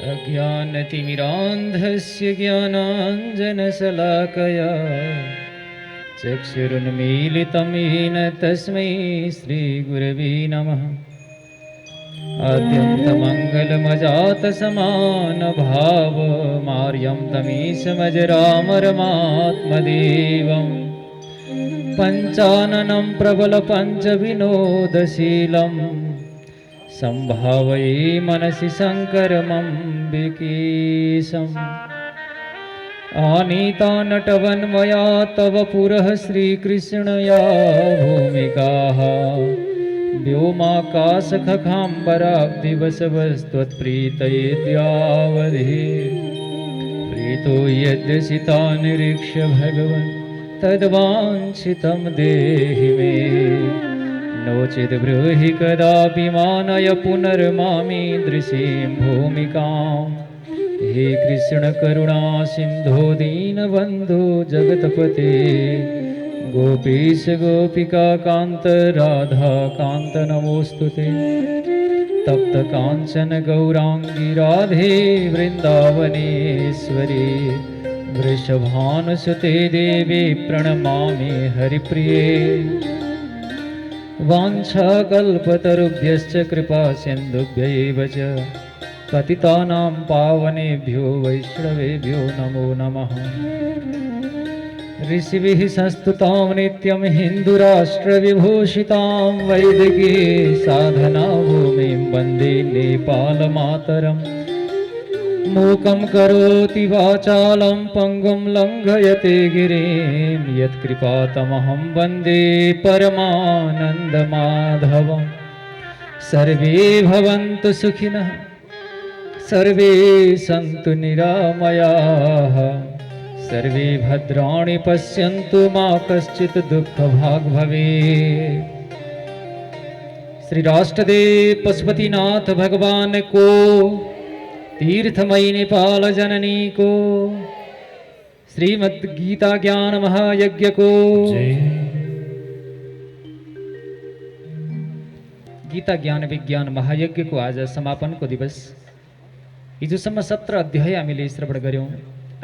अज्ञानतिमिरान्धस्य ज्ञानाञ्जनशलाकया चक्षुरुन्मीलितं येन तस्मै श्रीगुरवे नमः। आद्यन्तमङ्गलमजातसमानभावमार्यं तमीशमजरामरमात्मदेवं पञ्चाननं प्रबलपञ्चविनोदशीलं सम्भावये मनसि शङ्करमम्बिकेशम्। आनीता नटवन्मया तव पुरः श्रीकृष्णया भूमिकाः व्योमाकाशखखाम्बराब्दिवसवस्त्वत्प्रीतये प्रीतो यद्यसिता निरीक्ष्य भगवन् तद्वाञ्छितं देहि मे। नोचिद् ब्रूहि कदापि मानय पुनर्मामीदृशीं भूमिकाम्। हे कृष्ण करुणा सिंधो दीनबन्धो जगतपते गोपीश गोपिका कांत राधा कांत नमोस्तुते। तप्त कांचन गौरांगी राधे वृंदावनेश्वरी वृषभानुसुते देवी प्रणमामि हरिप्रिये। वाञ्छाकल्पतरुभ्यश्च कृपा सिन्धुभ्यैव च पतितानां पावनेभ्यो वैष्णवेभ्यो नमो नमः। ऋषिभिः संस्तुतां नित्यं हिन्दुराष्ट्रविभूषितां वैदिकी साधना भूमिं वन्दे नेपालमातरम्। मूकं करोति वाचालं पङ्गुं लङ्घयते गिरिं यत्कृपातमहं वन्दे परमानन्दमाधवम्। सर्वे भवन्तु सुखिनः सर्वे सन्तु निरामयाः सर्वे भद्राणि पश्यन्तु मा कश्चित् दुःखभाग् भवेत्। श्री राष्ट्रदेव पशुपतिनाथ भगवान को तीर्थमयी नेपाल जननी को श्रीमद् गीता ज्ञान महायज्ञ को गीता ज्ञान विज्ञान महायज्ञ को आज समापन को दिवस। हिजोसम्म 17 अध्याय हामीले श्रवण गऱ्यौँ।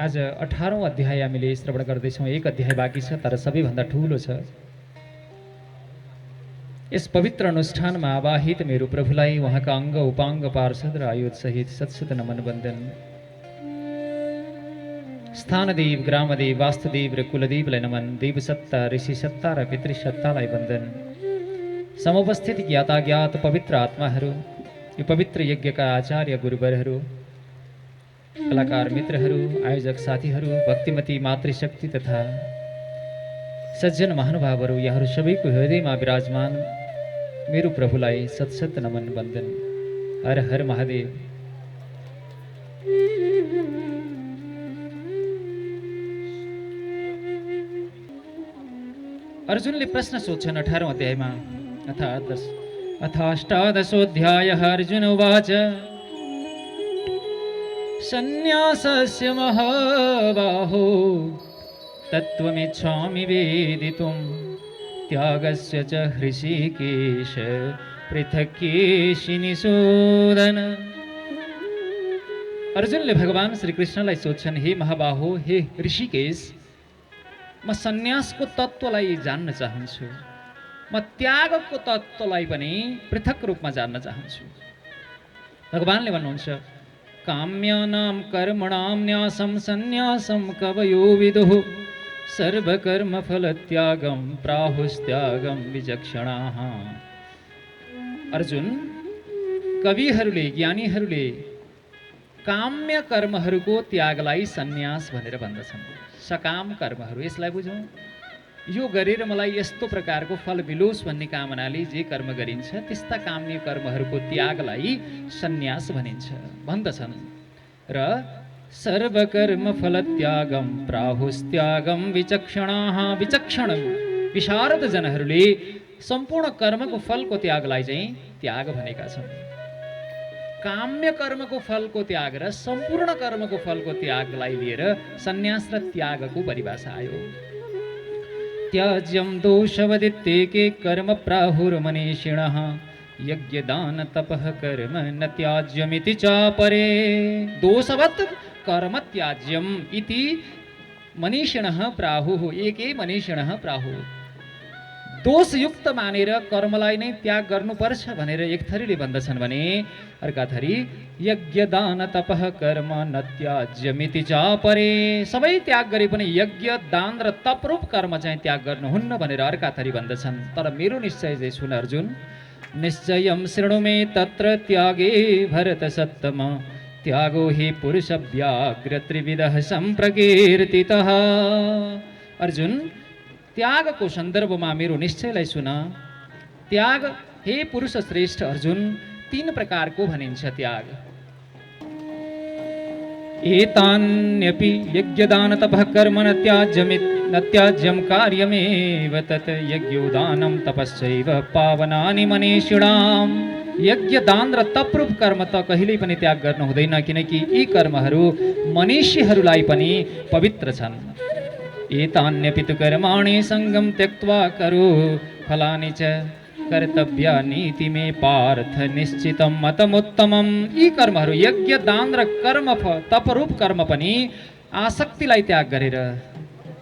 आज 18औं अध्याय हामीले श्रवण गर्दैछौँ। एक अध्याय बाँकी छ तर सबैभन्दा ठुलो छ। यस पवित्र अनुष्ठानमा आवाहित मेरो प्रभुलाई उहाँका अङ्ग उपाङ्ग पार्षद र आयुध सहित शतशत नमन वन्दन। स्थानदेव ग्रामदेव वास्तुदेव र कुलदेवलाई नमन। देवसत्ता ऋषिसत्ता र पितृसत्तालाई वन्दन। समुपस्थित ज्ञाताज्ञात पवित्र आत्माहरू, यो पवित्र यज्ञका आचार्य गुरुवरहरू, कलाकार मित्रहरू, आयोजक साथीहरू, भक्तिमती मातृशक्ति तथा सज्जन महानुभावहरू, यहाँहरू सबैको हृदयमा विराजमान मेरो प्रभुलाई शतशत नमन वन्दन। हर हर महादेव। अर्जुनले प्रश्न सोध्छन् 18औं अध्यायमा अथाष्टादशोऽध्यायः। अर्जुन उवाच सन्न्यासस्य महाबाहो तत्त्वमिच्छामि वेदितुं त्यागस्य च हृषीकेश पृथक्केशिनिषूदन। अर्जुनले भगवान श्रीकृष्णलाई सोध्छन्, हे महाबाहो, हे ऋषिकेश, म सन्यासको तत्त्वलाई जान्न चाहन्छु। म त्यागको तत्त्वलाई पनि पृथक रूपमा जान्न चाहन्छु। भगवानले भन्नुहुन्छ, काम्यानां कर्मणां न्यासं सन्न्यासं कवयो विदुः सर्वकर्मफलत्यागं प्राहुस्त्यागं विचक्षणाः। अर्जुन, कविहरूले ज्ञानीहरूले काम्य कर्महरूको त्यागलाई सन्यास भनेर भन्दछन्। सकाम कर्महरू, यसलाई बुझौँ। यो गरेर मलाई यस्तो प्रकारको फल मिलोस् भन्ने कामनाले जे कर्म गरिन्छ त्यस्ता काम्य कर्महरूको त्यागलाई सन्यास भनिन्छ भन्दछन्। र सर्वकर्म फलत्यागम प्राहुस्त्यागम विचक्षणाः। विचक्षण विशारद जनहरूले सम्पूर्ण कर्मको फलको त्यागलाई चाहिँ त्याग भनेका छन्। काम्य कर्मको फलको त्याग र सम्पूर्ण कर्मको फलको त्यागलाई लिएर सन्यास र त्यागको परिभाषा आयो। त्याज्यं दोषवदित्येके कर्म प्राहुर्मनीषिणः यज्ञदान तपः कर्म न त्याज्यमिति च परे दोषवत् कर्म त्याज्यम इति मनीषिणः प्राहुः एके मनीषिणः प्राहुः दोषयुक्त मानेर कर्मलाई नै त्याग गर्नुपर्छ भनेर एक थरीले भन्दछन् भने अर्का थरी यज्ञदान तपः कर्म न त्याज्यमिति च परे सबै त्याग गरे पनि यज्ञ दान र तपरूप कर्म चाहिँ त्याग गर्नुहुन्न भनेर अर्का थरी भन्दछन् तर मेरो निश्चय चाहिँ सुन अर्जुन निश्चयं शृणु मे तत्र त्यागे भरत सत्तम त्यागो हि पुरुष व्याघ्र त्रिविधः सम्प्रकीर्तितः अर्जुन त्यागको सन्दर्भमा मेरो निश्चयलाई सुन त्याग हे पुरुष श्रेष्ठ अर्जुन 3 प्रकारको भनिन्छ त्याग एतान्यपि यज्ञदान तपः कर्म न त्याज्यम कार्यमेव तत् यज्ञोदानं तपश्चैव पावनानि मनीषिणाम यज्ञ दान र तपरूप कर्म त कहिल्यै पनि त्याग गर्नु हुँदैन किनकि यी कर्महरू मनीषीहरूलाई पनि पवित्र छन् एतान्यपि तु कर्माणि सङ्गं त्यक्त्वा करो फलानि च कर्तव्यानीति मे पार्थ निश्चितं मतमुत्तमं यी कर्महरू यज्ञ दान र कर्म तपरूप कर्म पनि आसक्तिलाई त्याग गरेर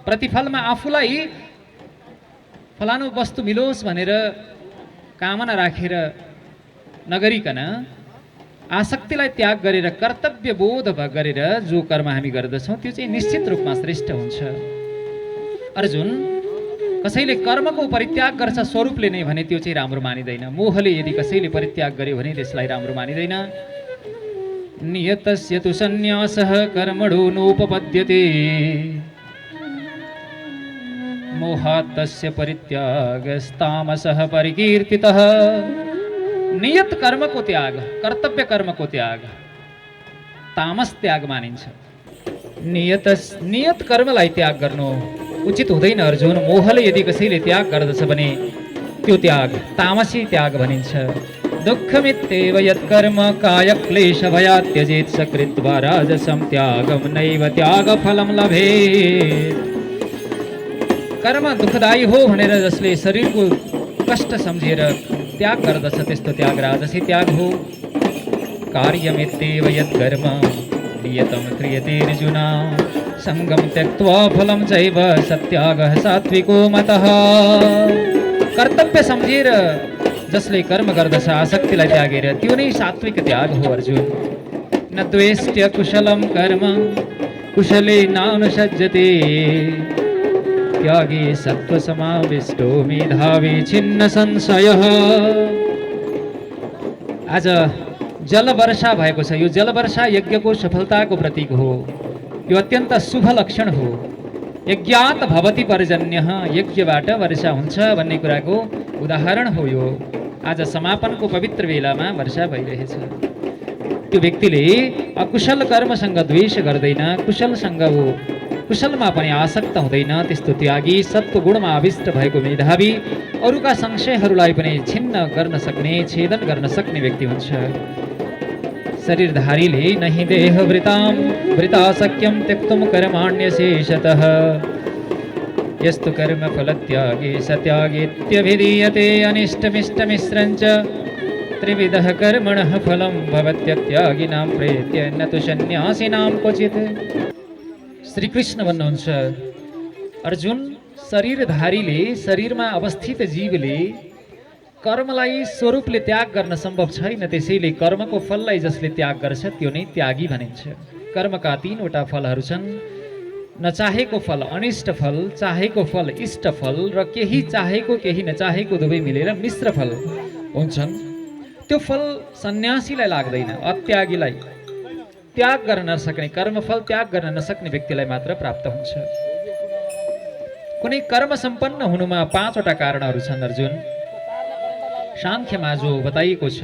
प्रतिफलमा आफूलाई फलानु वस्तु मिलोस् भनेर कामना राखेर नगरिकन आसक्तिलाई त्याग गरेर कर्तव्य बोध गरेर जो कर्म हामी गर्दछौँ त्यो चाहिँ निश्चित रूपमा श्रेष्ठ हुन्छ अर्जुन कसैले कर्मको परित्याग गर्छ स्वरूपले नै भने त्यो चाहिँ राम्रो मानिँदैन मोहले यदि कसैले परित्याग गर्यो भने त्यसलाई राम्रो मानिँदैन नियतस्य तु सन्न्यासः कर्मणो नोपपद्यते मोहात् तस्य परित्यागस्तामसः परिकीर्तितः नियत कर्मको त्याग कर्तव्य कर्मको त्याग तामस त्याग मानिन्छ नियत कर्मलाई त्याग गर्नु उचित हुँदैन अर्जुन मोहले यदि कसैले त्याग गर्दछ भने त्यो त्याग तामसी त्याग भनिन्छ दुःखमित्येव यत्कर्म कायक्लेश भयात् त्यजेत् सकृत्वा राजसं त्यागं नैव त्यागफलं लभेत् कर्म दुःखदायी हो भनेर जसले शरीरको कष्ट सम्झेर त्याग गर्दछ त्यस्तो त्याग राजसी त्याग हो कार्यमित्येव यत्कर्म नियतं क्रियते अर्जुन सङ्गं त्यक्त्वा फलं चैव सत्यागः सात्विको मतः कर्तव्य सम्झेर जसले कर्म गर्दछ आसक्तिलाई त्यागेर त्यो नै सात्विक त्याग हो अर्जुन न द्वेष्ट्य कुशलं कर्म कुशले नानुसज्जते त्यागी सत्त्वसमाविष्टो मेधावी छिन्न संशयः आज जलवर्षा भएको छ यो जलवर्षा यज्ञको सफलताको प्रतीक हो यो अत्यन्त शुभ लक्षण हो यज्ञात भवति पर्जन्यः यज्ञबाट वर्षा हुन्छ भन्ने कुराको उदाहरण हो यो आज समापनको पवित्र बेलामा वर्षा भइरहेछ त्यो व्यक्तिले अकुशल कर्मसँग द्वेष गर्दैन कुशलसँग कुशलमा पनि आसक्त हुँदैन त्यस्तो त्यागी सत्वगुणमा आविष्ट भएको मेधावी अरूका संशयहरूलाई पनि छिन्न गर्न सक्ने छेदन गर्न सक्ने व्यक्ति हुन्छ शरीरधारीले नहि वृता शक्यं त्यक्तुं कर्माण्यशेषतः यस्तु कर्मफलत्यागे सत्यागेत्यभिधीयते अनिष्टमिष्टमिश्रञ्च त्रिविधः कर्मणः फलं भवत्यत्यागिनां प्रेत्य न तु सन्न्यासिनां क्वचित् श्रीकृष्ण भन्नुहुन्छ अर्जुन शरीरधारीले शरीरमा अवस्थित जीवले कर्मलाई स्वरूपले त्याग गर्न सम्भव छैन त्यसैले कर्मको फललाई जसले त्याग गर्छ त्यो नै त्यागी भनिन्छ कर्मका 3वटा फलहरू छन् नचाहेको फल अनिष्ट फल चाहेको फल इष्ट फल र केही चाहेको केही नचाहेको दुवै मिलेर मिश्र फल हुन्छन् त्यो फल सन्यासीलाई लाग्दैन अत्यागीलाई त्याग गर्न नसक्ने कर्मफल त्याग गर्न नसक्ने व्यक्तिलाई मात्र प्राप्त हुन्छ कुनै कर्म सम्पन्न हुनुमा 5वटा कारणहरू छन् अर्जुन सांख्यमा जो बताइएको छ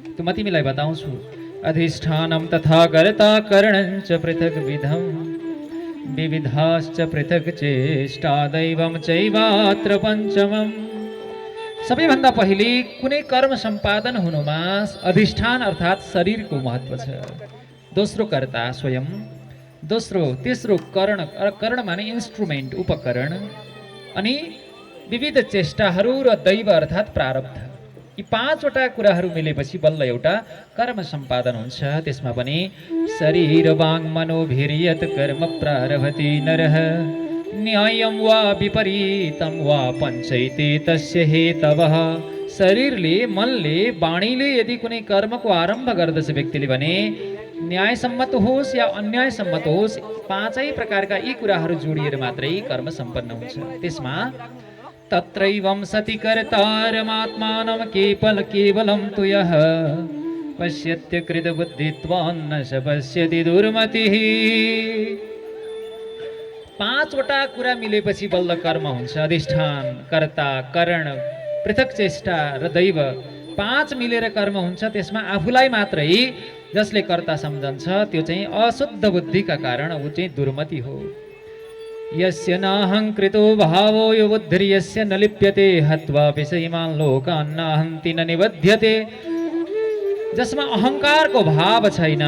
त्यो म तिमीलाई बताउँछु अधिष्ठानं तथा कर्ता करणञ्च पृथक् विधं विविधाश्च पृथक् चेष्टा दैवं चैवात्र पञ्चमम् सबैभन्दा पहिले कुनै कर्म सम्पादन हुनुमा अधिष्ठान अर्थात् शरीरको महत्त्व छ दोस्रो कर्ता स्वयं तेस्रो कर्ण माने इन्स्ट्रुमेन्ट उपकरण अनि विविध चेष्टाहरू र दैव अर्थात् प्रारब्ध यी पाँचवटा कुराहरू मिलेपछि बल्ल एउटा कर्म सम्पादन हुन्छ। त्यसमा पनि शरीर वाङ मनोभिर्यत कर्म प्रारभति नरः न्यायम वा विपरीतम वा पञ्चैते तस्य हेतवः। शरीरले मनले वाणीले यदि कुनै कर्मको आरम्भ गर्दछ व्यक्तिले भने न्यायसम्मत होस् या अन्यायसम्मत होस् पाँचै प्रकारका यी कुराहरू जोडिएर मात्रै कर्म सम्पन्न हुन्छ। त्यसमा तत्रैवं सति कर्तारमात्मानं केवलं तु यः पश्यत्य कृतबुद्धित्वान् न स पश्यति दुर्मतिः। पाँचवटा कुरा मिलेपछि बल्ल कर्म हुन्छ। अधिष्ठान, कर्ता, करण, पृथक चेष्टा र दैव पाँच मिलेर कर्म हुन्छ। त्यसमा आफूलाई मात्रै जसले कर्ता सम्झन्छ त्यो चाहिँ अशुद्ध बुद्धिका कारण ऊ चाहिँ दुर्मति हो। यस्य नाहङ्कृतो भावो यो बुद्धिर्यस्य न लिप्यते हत्वा विषयीमान् लोकान् नाहन्ति न निबध्यते। जसमा अहङ्कारको भाव छैन,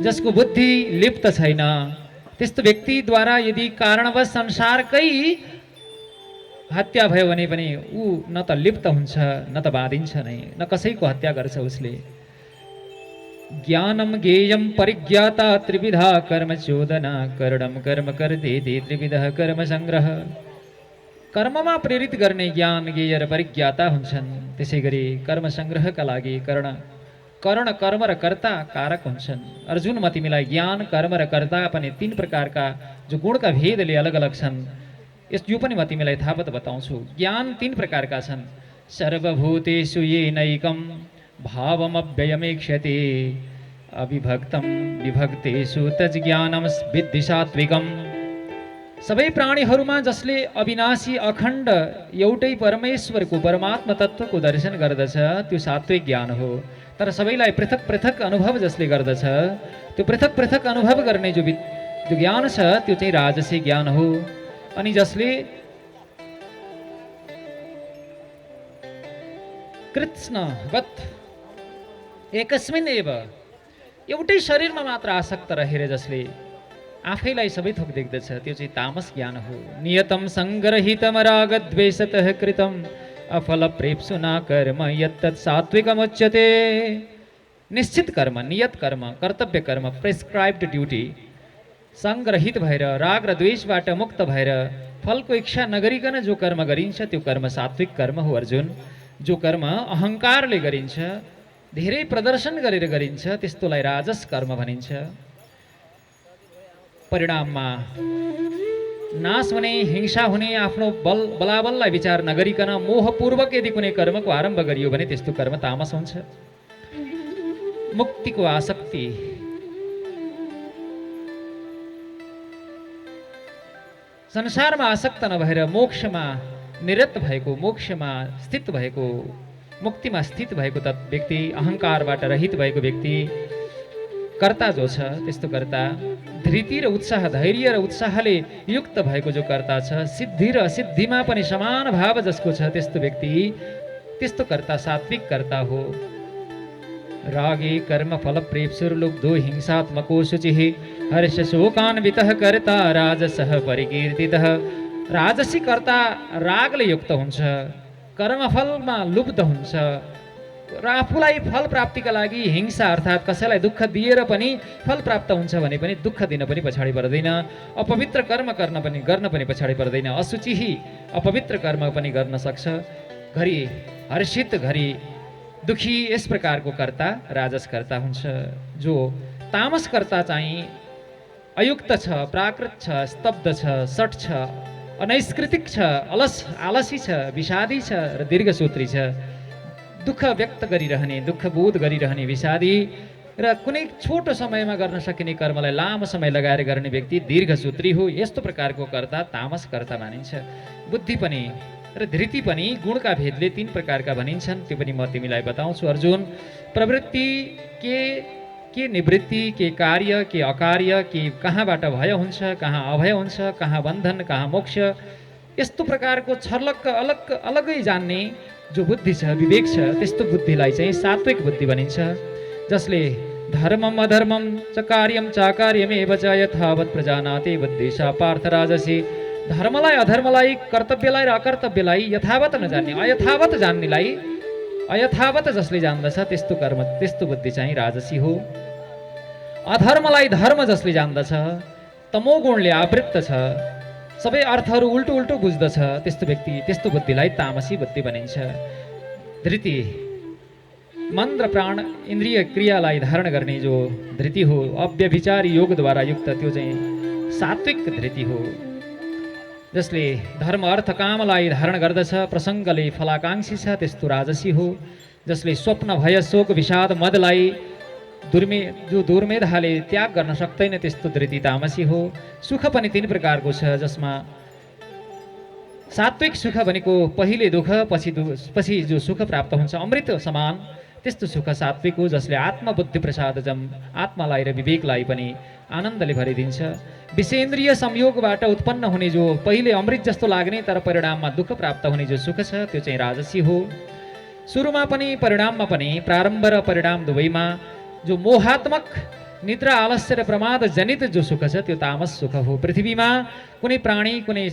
जसको बुद्धि लिप्त छैन, त्यस्तो व्यक्तिद्वारा यदि कारणवश संसारकै हत्या भयो भने पनि ऊ न त लिप्त हुन्छ न त बाधिन्छ नै, न कसैको हत्या गर्छ उसले। ज्ञानम ज्ञेयम परिज्ञाता त्रिविधा कर्म चोदना करणम कर्म कर्तेति त्रिविधः कर्म संग्रह। कर्ममा प्रेरित गर्ने ज्ञान, ज्ञेय र परिज्ञाता हुन्छन्। त्यसै गरी कर्म संग्रहका लागि करण कर्म र कर्ता कारक हुन्छन्। अर्जुनमा तिमीलाई ज्ञान, कर्म र कर्ता पनि तीन प्रकारका जो गुणका भेदले अलग अलग छन् यो पनि म तिमीलाई थापत बताउँछु। ज्ञान तीन प्रकारका छन्। सर्वभूतेषु येनैकं भावमव्ययमेक्ष्यते अविभक्तं विभक्तेषु तज्ज्ञानं विद्धि सात्विकम्। सबै प्राणीहरूमा जसले अविनाशी अखण्ड एउटै परमेश्वरको परमात्मा तत्त्वको दर्शन गर्दछ त्यो सात्विक ज्ञान हो। तर सबैलाई पृथक पृथक अनुभव जसले गर्दछ त्यो पृथक पृथक अनुभव गर्ने जो ज्ञान छ त्यो चाहिँ राजसी ज्ञान हो। अनि जसले कृत्स्नवत एकस्मिन एव एउटै शरीरमा मात्र आसक्त रहेर जसले आफैलाई सबै थोक देख्दछ त्यो चाहिँ तामस ज्ञान हो। नियतम सङ्ग्रहितम रागद्वेषतः कृतम अफल प्रेप्सुना कर्म यत्तत् सात्विकमुच्यते। निश्चित कर्म, नियत कर्म, कर्तव्य कर्म, प्रेस्क्राइब्ड ड्युटी सङ्ग्रहित भएर राग र द्वेषबाट मुक्त भएर फलको इच्छा नगरिकन जो कर्म गरिन्छ त्यो कर्म सात्विक कर्म हो अर्जुन। जो कर्म अहङ्कारले गरिन्छ, धेरै प्रदर्शन गरेर गरिन्छ त्यस्तोलाई राजस कर्म भनिन्छ। परिणाममा नाश हुने, हिंसा हुने, आफ्नो बलाबललाई विचार नगरिकन मोहपूर्वक यदि कुनै कर्मको आरम्भ गरियो भने त्यस्तो कर्म तामस हुन्छ। मुक्तिको आसक्ति, संसारमा आसक्त नभएर मोक्षमा निरत भएको, मोक्षमा स्थित भएको, मुक्तिमा स्थित भएको त व्यक्ति, अहङ्कारबाट रहित भएको व्यक्ति कर्ता जो छ त्यस्तो कर्ता, धृति र उत्साह, धैर्य र उत्साहले युक्त भएको जो कर्ता छ, सिद्धि र असिद्धिमा पनि समान भाव जसको छ त्यस्तो व्यक्ति, त्यस्तो कर्ता सात्विक कर्ता हो। रागे कर्म फल प्रेप्सुर्लुब्धो हिंसात्मको शुचिः हर्ष शोकान्वितः कर्ता राजसः परिकीर्तितः। राजसी कर्ता रागले युक्त हुन्छ, कर्मफलमा लुब्ध हुन्छ र आफूलाई फल प्राप्तिका लागि हिंसा अर्थात् कसैलाई दुःख दिएर पनि फल प्राप्त हुन्छ भने पनि दुःख दिन पनि पछाडि पर्दैन। अपवित्र कर्म गर्न पनि पछाडि पर्दैन। असुचि अपवित्र कर्म पनि गर्न सक्छ। घरि हर्षित घरि दुखी यस प्रकारको कर्ता राजस कर्ता हुन्छ। जो तामस कर्ता चाहिँ अयुक्त छ, प्राकृत छ, स्तब्ध छ, सट छ, अनैस्कृतिक छ, आलसी छ, विषादी छ र दीर्घसूत्री छ। दुःख व्यक्त गरिरहने, दुःख बोध गरिरहने विषादी र कुनै छोटो समयमा गर्न सकिने कर्मलाई लामो समय लगाएर गर्ने व्यक्ति दीर्घसूत्री हो। यस्तो प्रकारको कर्ता तामस कर्ता मानिन्छ। बुद्धि पनि र धृति पनि गुणका भेदले तीन प्रकारका भनिन्छन्। त्यो पनि म तिमीलाई बताउँछु अर्जुन। प्रवृत्ति के निवृत्ति, के कार्य, के अकार्य, के कहाँबाट भय हुन्छ, कहाँ अभय हुन्छ, कहाँ बन्धन, कहाँ मोक्ष, यस्तो प्रकारको छर्लक्क अलगै जान्ने जो बुद्धि छ, विवेक छ, त्यस्तो बुद्धिलाई चाहिँ सात्विक बुद्धि भनिन्छ। जसले धर्मम अधर्मम च कार्यम चाकार्यमेव च यथावत् प्रजानाति बुद्धि सा पार्थ राजसी। धर्मलाई अधर्मलाई, कर्तव्यलाई र अकर्तव्यलाई यथावत नजान्ने, अयथावत जान्नेलाई अयथावत जसले जान्दछ त्यस्तो कर्म त्यस्तो बुद्धि चाहिँ राजसी हो। अधर्मलाई धर्म जसले जान्दछ, तमोगुणले आवृत्त छ, सबै अर्थहरू उल्टो उल्टो बुझ्दछ, त्यस्तो व्यक्ति त्यस्तो बुद्धिलाई तामसी बुद्धि भनिन्छ। धृति मन र प्राण इन्द्रिय क्रियालाई धारण गर्ने जो धृति हो, अव्यभिचारी योगद्वारा युक्त, त्यो चाहिँ सात्विक धृति हो। जसले धर्म अर्थ कामलाई धारण गर्दछ, प्रसङ्गले फलाकाङ्क्षी छ, त्यस्तो राजसी हो। जसले स्वप्न भय शोक विषाद मदलाई जो दुर्मेधाले त्याग गर्न सक्दैन, त्यस्तो धृति तामसी हो। सुख पनि तीन प्रकारको छ, जसमा सात्विक सुख भनेको पहिले दुःख पछि जो सुख प्राप्त हुन्छ अमृत समान, त्यस्तो सुख सात्विक हो। जसले आत्मबुद्धि प्रसाद आत्मालाई र विवेकलाई पनि आनन्दले भरिदिन्छ। विषेन्द्रिय संयोगबाट उत्पन्न हुने जो पहिले अमृत जस्तो लाग्ने तर परिणाममा दुःख प्राप्त हुने जो सुख छ, त्यो चाहिँ राजसी हो। सुरुमा पनि परिणाममा पनि, प्रारम्भ र परिणाम दुवैमा जो मोहात्मक निद्रा आलस्य र प्रमाद जनित जो सुख छ, त्यो तामस सुख हो। पृथ्वीमा कुनै प्राणी कुनै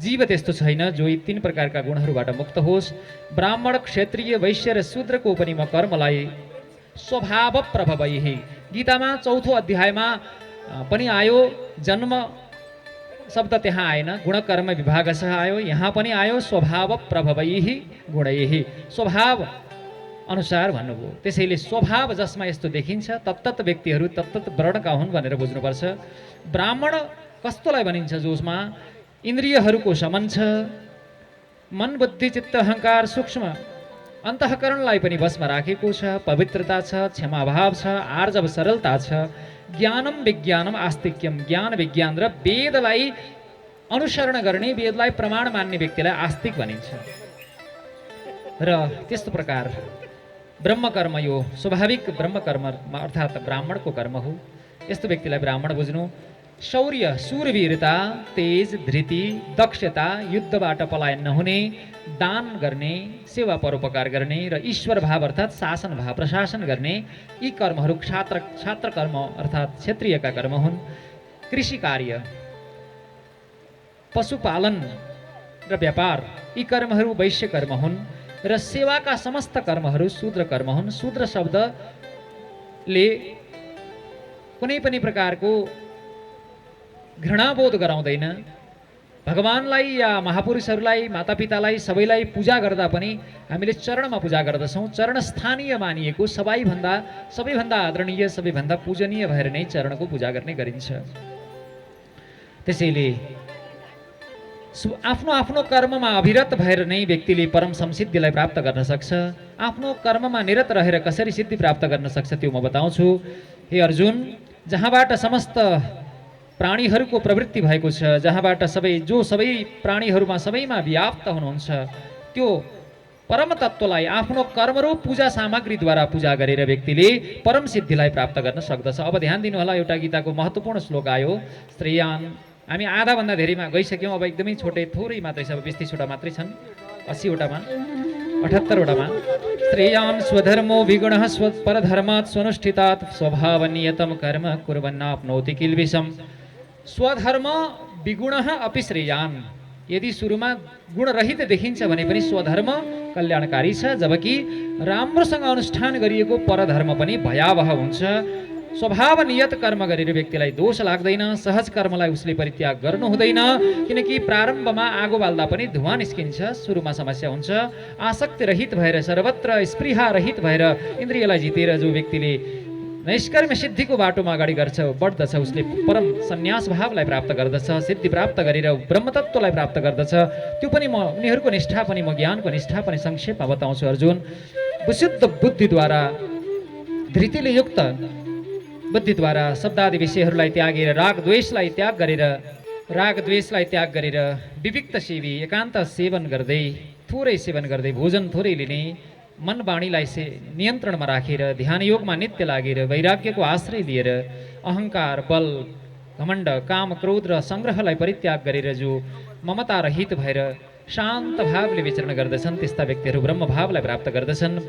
जीव त्यस्तो छैन जो यी तीन प्रकारका गुणहरूबाट मुक्त होस्। ब्राह्मण क्षत्रिय वैश्य र शूद्रको पनि म कर्मलाई स्वभाव प्रभवैहि, गीतामा चौथो अध्यायमा पनि आयो, जन्म शब्द त्यहाँ आएन, गुणकर्म विभागसह आयो, यहाँ पनि आयो स्वभाव प्रभवैहि गुणैहि, स्वभाव अनुसार भन्नुभयो। त्यसैले स्वभाव जसमा यस्तो देखिन्छ तत्तत व्यक्तिहरू तत्तत वर्णका हुन् भनेर बुझ्नुपर्छ। ब्राह्मण कस्तोलाई भनिन्छ? जसमा इन्द्रियहरूको शमन छ, मन बुद्धि चित्त अहङ्कार सूक्ष्म अन्तःकरणलाई पनि वशमा राखेको छ, पवित्रता छ, क्षमाभाव छ, आर्जव सरलता छ, ज्ञानम विज्ञानम आस्तिक्यम, ज्ञान विज्ञान र वेदलाई अनुसरण गर्ने, वेदलाई प्रमाण मान्ने व्यक्तिलाई आस्तिक भनिन्छ। र त्यस्तो प्रकार ब्रह्मकर्म यो स्वाभाविक ब्रह्मकर्म अर्थात् ब्राह्मणको कर्म हो। यस्तो व्यक्तिलाई ब्राह्मण बुझ्नु। शौर्य, शूरवीरता, तेज, धृति, दक्षता, युद्धबाट पलायन नहुने, दान गर्ने, सेवा परोपकार गर्ने र ईश्वर भाव अर्थात् शासन भाव प्रशासन गर्ने, यी कर्महरू क्षात्र कर्म अर्थात् क्षत्रियका कर्म हुन्। कृषि कार्य, पशुपालन र व्यापार, यी कर्महरू वैश्य कर्म हुन्। र सेवाका समस्त कर्महरू शूद्र कर्म हुन्। शूद्र शब्दले कुनै पनि प्रकारको घृणाबोध गराउँदैन। भगवानलाई या महापुरुषहरूलाई, मातापितालाई, सबैलाई पूजा गर्दा पनि हामीले चरणमा पूजा गर्दछौँ। चरण स्थानीय मानिएको, सबैभन्दा आदरणीय, सबैभन्दा पूजनीय भएर नै चरणको पूजा गर्ने गरिन्छ। त्यसैले आफ्नो आफ्नो कर्ममा अविरत भएर नै व्यक्तिले परम संसिद्धिलाई प्राप्त गर्न सक्छ। आफ्नो कर्ममा निरत रहेर कसरी सिद्धि प्राप्त गर्न सक्छ त्यो म बताउँछु। हे अर्जुन, जहाँबाट समस्त प्राणीहरूको प्रवृत्ति भएको छ, जहाँबाट सबै प्राणीहरूमा सबैमा व्याप्त हुनुहुन्छ, त्यो परम तत्त्वलाई आफ्नो कर्मरूप पूजा सामग्रीद्वारा पूजा गरेर व्यक्तिले परम सिद्धिलाई प्राप्त गर्न सक्दछ। अब ध्यान दिनुहोला, एउटा गीताको महत्त्वपूर्ण श्लोक आयो, श्रेयान। हामी आधाभन्दा धेरैमा गइसक्यौँ, अब एकदमै थोरै मात्रै छ, अब 20-30वटा मात्रै छन्, 80वटामा 78वटामा। श्रेयान स्वधर्मो विगुणः परधर्मात् स्वनुष्ठितात् स्वभावनियतं कर्म कुर्वन्नाप्नोति किल्बिषम्। स्वधर्म विगुणः अपि श्रेयान, यदि सुरुमा गुणरहित देखिन्छ भने पनि स्वधर्म कल्याणकारी छ, जबकि राम्रोसँग अनुष्ठान गरिएको परधर्म पनि भयावह हुन्छ। स्वभाव नियत कर्म गरेर व्यक्तिलाई दोष लाग्दैन, सहज कर्मलाई उसले परित्याग गर्नु हुँदैन, किनकि प्रारम्भमा आगो बाल्दा पनि धुवाँ निस्किन्छ, सुरुमा समस्या हुन्छ। आसक्ति रहित भएर, सर्वत्र स्पृहा रहित भएर इन्द्रियलाई जितेर जो व्यक्तिले नैष्कर्म्य सिद्धिको बाटोमा अगाडि बढ्दछ, उसले परम सन्यास भावलाई प्राप्त गर्दछ, सिद्धि प्राप्त गरेर ब्रह्मतत्त्वलाई प्राप्त गर्दछ। त्यो पनि उनीहरूको निष्ठा पनि म ज्ञानको निष्ठा पनि संक्षेपमा बताउँछु। अर्जुन, विशुद्ध बुद्धिद्वारा, धृतिले युक्त बुद्धिद्वारा शब्दादि विषयहरूलाई त्यागेर, रागद्वेषलाई त्याग गरेर विविक्त सेवी, एकान्त सेवन गर्दै, थोरै सेवन गर्दै, भोजन थोरै लिने, मन वाणीलाई नियन्त्रणमा राखेर, ध्यान योगमा नित्य लागेर, वैराग्यको आश्रय लिएर, अहङ्कार, बल, घमण्ड, काम, क्रोध र सङ्ग्रहलाई परित्याग गरेर जो ममता रहित भएर शान्त भावले विचरण गर्दछन्, त्यस्ता व्यक्तिहरू ब्रह्मभावलाई प्राप्त गर्दछन्,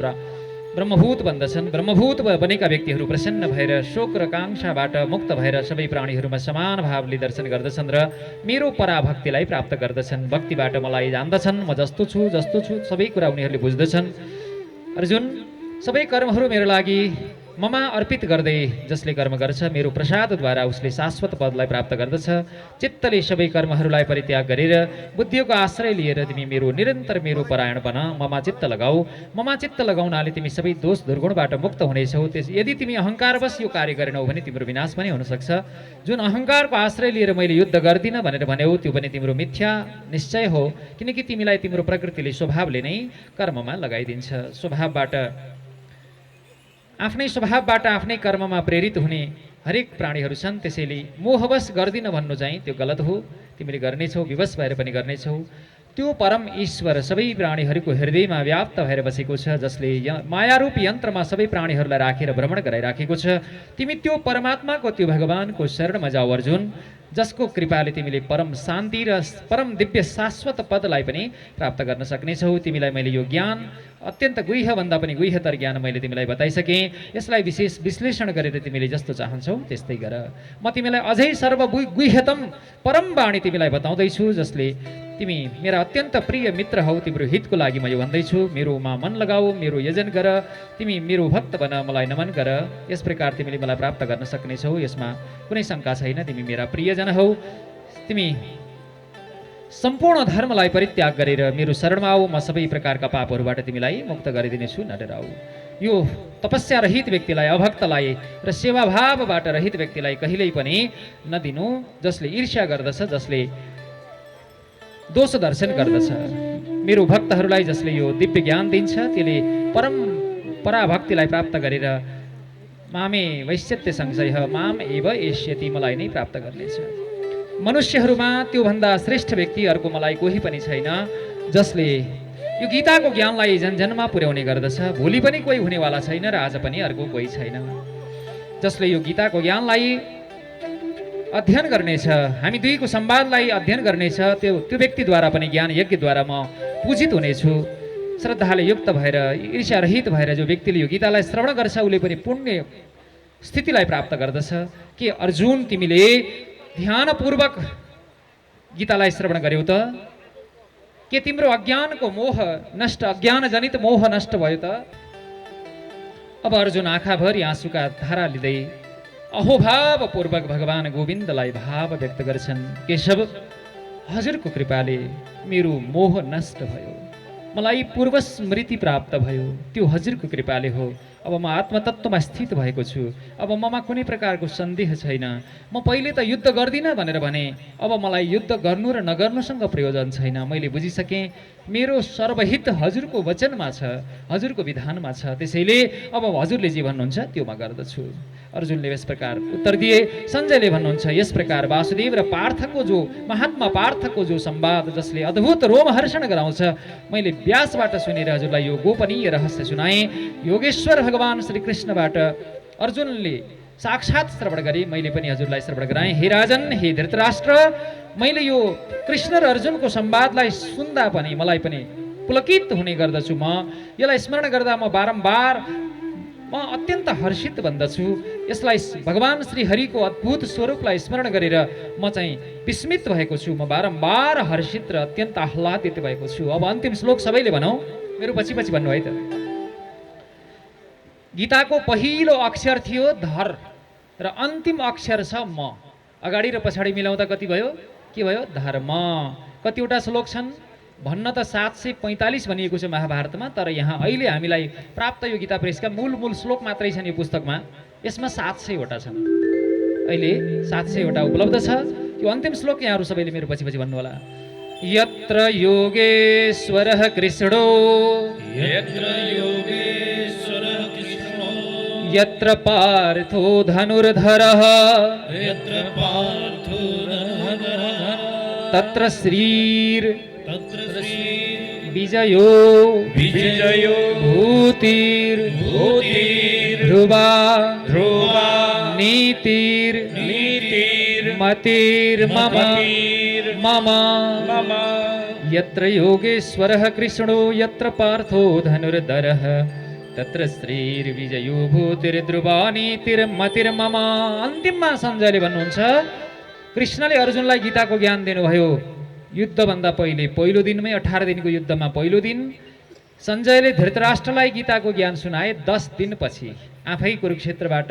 ब्रह्मभूत बन्दछन्। ब्रह्मभूत बनेका व्यक्तिहरू प्रसन्न भएर, शोक र काङ्क्षाबाट मुक्त भएर सबै प्राणीहरूमा समान भावले दर्शन गर्दछन् र मेरो पराभक्तिलाई प्राप्त गर्दछन्। भक्तिबाट मलाई जान्दछन्, म जस्तो छु सबै कुरा उनीहरूले बुझ्दछन्। अर्जुन, सबै कर्महरू मेरो लागि ममा अर्पित गर्दै जसले कर्म गर्छ मेरो प्रसादद्वारा उसले शाश्वत पदलाई प्राप्त गर्दछ। चित्तले सबै कर्महरूलाई परित्याग गरेर बुद्धिको आश्रय लिएर तिमी निरन्तर मेरो परायण बन, ममा चित्त लगाऊ। ममा चित्त लगाउनाले तिमी सबै दोष दुर्गुणबाट मुक्त हुनेछौ। यदि तिमी अहङ्कारवश यो कार्य गरेनौ भने तिम्रो विनाश पनि हुनसक्छ। जुन अहङ्कारको आश्रय लिएर मैले युद्ध गर्दिनँ भनेर भन्यौ त्यो पनि तिम्रो मिथ्या निश्चय हो, किनकि तिमीलाई तिम्रो प्रकृतिले स्वभावले नै कर्ममा लगाइदिन्छ। आफ्नै स्वभावबाट आफ्नै कर्ममा प्रेरित हुने हरेक प्राणीहरू छन्। त्यसैले मोहवश गर्दिन भन्नु चाहिँ त्यो गलत हो। तिमीले गर्नेछौ, विवश भएर पनि गर्नेछौ। त्यो परम ईश्वर सबै प्राणीहरूको हृदयमा व्याप्त भएर बसेको छ, जसले मायारूप यन्त्रमा सबै प्राणीहरूलाई राखेर भ्रमण गराइराखेको छ। तिमी त्यो परमात्माको, त्यो भगवानको शरणमा जाऊ अर्जुन, जसको कृपाले तिमीले परम शान्ति र परम दिव्य शाश्वत पदलाई पनि प्राप्त गर्न सक्नेछौ। तिमीलाई मैले यो ज्ञान अत्यन्त गुह्यभन्दा पनि गुह्यतर ज्ञान मैले तिमीलाई बताइसकेँ। यसलाई विशेष विश्लेषण गरेर तिमीले जस्तो चाहन्छौ त्यस्तै गर। म तिमीलाई अझै गुह्यतम परम वाणी तिमीलाई बताउँदैछु, जसले तिमी मेरा अत्यन्त प्रिय मित्र हौ। तिम्रो हितको लागि म यो भन्दैछु, मेरोमा मन लगाऊ, मेरो यजन गर, तिमी मेरो भक्त बन, मलाई नमन गर। यस प्रकार तिमीले मलाई प्राप्त गर्न सक्नेछौ, यसमा कुनै शङ्का छैन। तिमी मेरा प्रियजन हौ। तिमी सम्पूर्ण धर्मलाई परित्याग गरेर मेरो शरणमा आऊ, म सबै प्रकारका पापहरूबाट तिमीलाई मुक्त गरिदिनेछु, नडराऊ। यो तपस्या रहित व्यक्तिलाई, अभक्तलाई र सेवाभावबाट रहित व्यक्तिलाई कहिल्यै पनि नदिनु, जसले ईर्ष्या गर्दछ, जसले दोष दर्शन गर्दछ। मेरो भक्तहरूलाई जसले यो दिव्य ज्ञान दिन्छ, त्यसले परम पराभक्तिलाई प्राप्त गरेर मामे वैश्यत्य संशय माम एव एष्यति, मलाई नै प्राप्त गर्नेछ। मनुष्यहरूमा त्योभन्दा श्रेष्ठ व्यक्ति अर्को मलाई कोही पनि छैन, जसले यो गीताको ज्ञानलाई जनजनमा पुर्याउने गर्दछ। भोलि पनि कोही हुनेवाला छैन र आज पनि अर्को कोही छैन। जसले यो गीताको ज्ञानलाई अध्ययन गर्नेछ, हामी दुईको संवादलाई अध्ययन गर्नेछ, त्यो व्यक्तिद्वारा पनि ज्ञान यज्ञद्वारा म पूजित हुनेछु। श्रद्धाले युक्त भएर, ईर्ष्या रहित भएर जो व्यक्तिले यो गीतालाई श्रवण गर्छ उसले पनि पुण्य स्थितिलाई प्राप्त गर्दछ। के अर्जुन, तिमीले ध्यानपूर्वक गीतालाई श्रवण गर्यौ त? के तिम्रो अज्ञानको मोह नष्ट, अज्ञानजनित मोह नष्ट भयो त? अब अर्जुन आँखाभरि आँसुका धारा लिँदै अहोभावपूर्वक भगवान गोविन्दलाई भाव व्यक्त गर्छन्। केशव, हजुरको कृपाले मेरो मोह नष्ट भयो, मलाई पूर्व स्मृति प्राप्त भयो, त्यो हजुरको कृपाले हो। अब म आत्मतत्वमा स्थित भएको छु। अब ममा कुनै प्रकारको सन्देह छैन। म पहिले त युद्ध गर्दिनँ भनेर भने, अब मलाई युद्ध गर्नु र नगर्नुसँग प्रयोजन छैन। मैले बुझिसकेँ, मेरो सर्वहित हजुरको वचनमा छ, हजुरको विधानमा छ। त्यसैले अब हजुरले जे भन्नुहुन्छ त्यो म गर्दछु। अर्जुनले यस प्रकार उत्तर दिए। सञ्जयले भन्नुहुन्छ, यस प्रकार वासुदेव र पार्थको जो महात्मा पार्थको जो संवाद, जसले अद्भुत रोमहर्षण गराउँछ, मैले व्यासबाट सुनेर हजुरलाई यो गोपनीय रहस्य सुनाएँ। योगेश्वर भगवान श्री कृष्णबाट अर्जुनले साक्षात् श्रवण गरे, मैले पनि हजुरलाई श्रवण गराएँ। हे राजन, हे धृतराष्ट्र, मैले यो कृष्ण र अर्जुनको संवादलाई सुन्दा पनि मलाई पनि पुलकित हुने गर्दछु। म यसलाई स्मरण गर्दा म अत्यन्त हर्षित बन्दछु। यसलाई भगवान श्री हरिको अद्भुत स्वरूपलाई स्मरण गरेर म चाहिँ विस्मित भएको छु। म बारम्बार हर्षित र अत्यन्त आह्लादित भएको छु। अब अन्तिम श्लोक सबैले भनौँ, मेरो पछि पछि भन्नु है त। गीताको पहिलो अक्षर थियो धर र अन्तिम अक्षर छ म। अगाडि र पछाडि मिलाउँदा कति भयो? के भयो? धर्म। कतिवटा श्लोक छन् भन्न त 745 भनिएको छ महाभारतमा, तर यहाँ अहिले हामीलाई प्राप्त यो गीता प्रेसका मूल श्लोक मात्रै छन् यो पुस्तकमा। यसमा 700 वटा छन्। अहिले 700 वटा उपलब्ध छ। यो अन्तिम श्लोक यहाँहरू सबैले मेरो पछि पछि भन्नु होला। यत्र योगेश्वरः कृष्णो, यत्र पार्थो धनुर्धरः, तत्र श्रीर विजयो भूतिर् ध्रुवा नीतिर् मतिर्मम मम। यत्र योगेश्वरः कृष्णो, यत्र पार्थो धनुर्धरः, तत्र श्रीर्विजयो भूतिर्ध्रुवा नीतिर्मतिर्मम। अन्तिममा सञ्जयले भन्नुहुन्छ, कृष्णले अर्जुनलाई गीताको ज्ञान दिनुभयो युद्धभन्दा पहिलो दिनमै, 18 दिनको युद्धमा पहिलो दिन सञ्जयले धृतराष्ट्रलाई गीताको ज्ञान सुनाए 10 दिनपछि आफै कुरुक्षेत्रबाट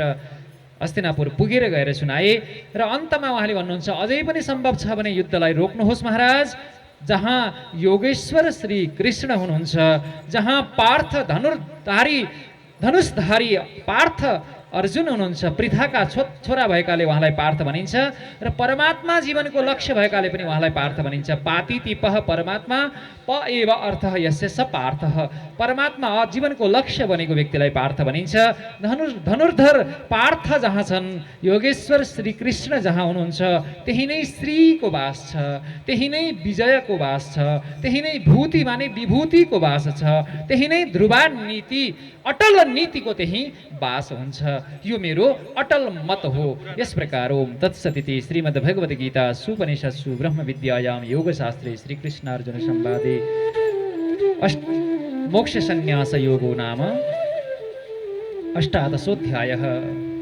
हस्तिनापुर पुगेर गएर सुनाए र अन्तमा उहाँले भन्नुहुन्छ अझै पनि सम्भव छ भने युद्धलाई रोक्नुहोस् महाराज। जहाँ योगेश्वर श्री कृष्ण हुनुहुन्छ, जहाँ पार्थ धनुषधारी पार्थ अर्जुन हुनुहुन्छ, पृथाका छोरा भएकाले उहाँलाई पार्थ भनिन्छ र परमात्मा जीवनको लक्ष्य भएकाले पनि उहाँलाई पार्थ भनिन्छ। पातितिपः परमात्मा प एव अर्थः यस्य स पार्थः। परमात्मा जीवनको लक्ष्य बनेको व्यक्तिलाई पार्थ भनिन्छ। धनुर्धर पार्थ जहाँ छन्, योगेश्वर श्री कृष्ण जहाँ हुनुहुन्छ, त्यही नै श्रीको वास छ, त्यही नै विजयको वास छ, त्यही नै भूति माने विभूतिको वास छ, त्यही नै ध्रुवा नीति अटल नीतिको त्यही वास हुन्छ। यो मेरो अटल मत हो। यस प्रकार ओम तत्सदिति श्रीमद्भगवद् गीता सुपनिषत्सु ब्रह्म विद्यायां योगशास्त्रे श्रीकृष्ण अर्जुन संवादे मोक्ष संन्यास योगो नाम 18 अध्यायः।